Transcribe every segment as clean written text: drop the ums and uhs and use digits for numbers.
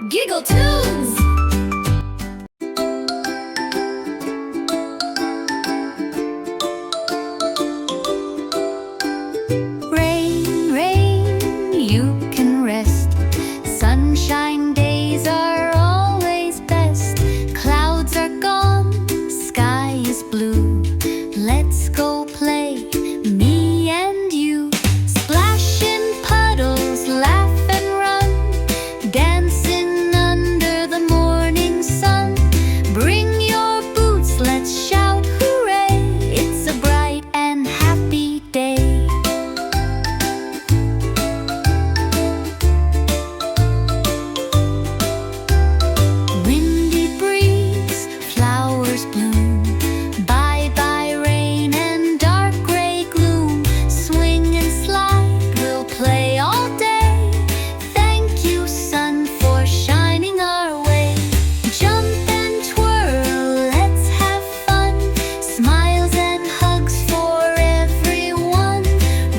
Giggle tunes! Rain, rain, you can rest. Sunshine days are always best. Clouds are gone, sky is blue. Let's go play, me and you. Splash in puddles, laugh and run, dancing under the morning sun. Bring your boots, let's shout hooray! It's a bright and happy day. Windy breeze, flowers bloom. Bye bye rain and dark gray gloom. Swing and slide, we'll play all day. Thank you, sun, for shining our way. Jump and twirl, let's have fun. Smiles and hugs for everyone.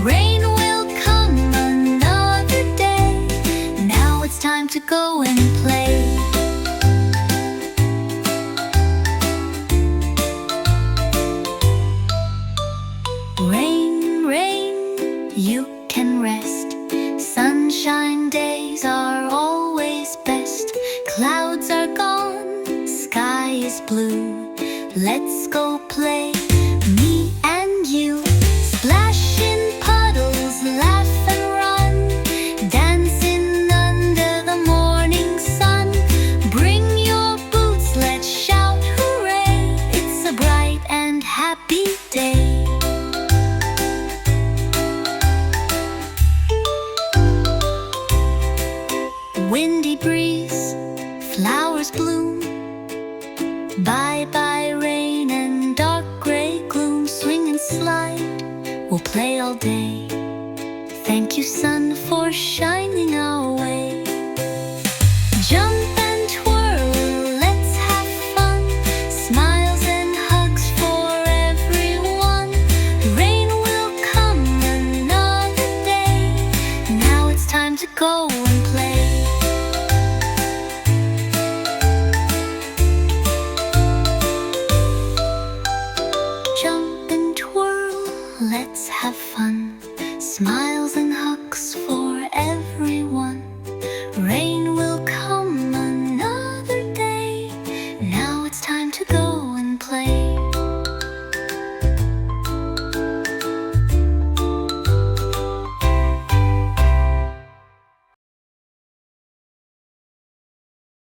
Rain will come another day. Now it's time to go and play. Rain, rain, you can rest. Sunshine days are always best. Clouds are gone, sky is blue. Let's go play, me and you. Splash in puddles, laugh and run, dancing under the morning sun. Bring your boots, let's shout hooray! It's a bright and happy day. Windy breeze, flowers bloom. Bye bye rain and dark gray gloom. Swing and slide, we'll play all day. Thank you, sun, for shining our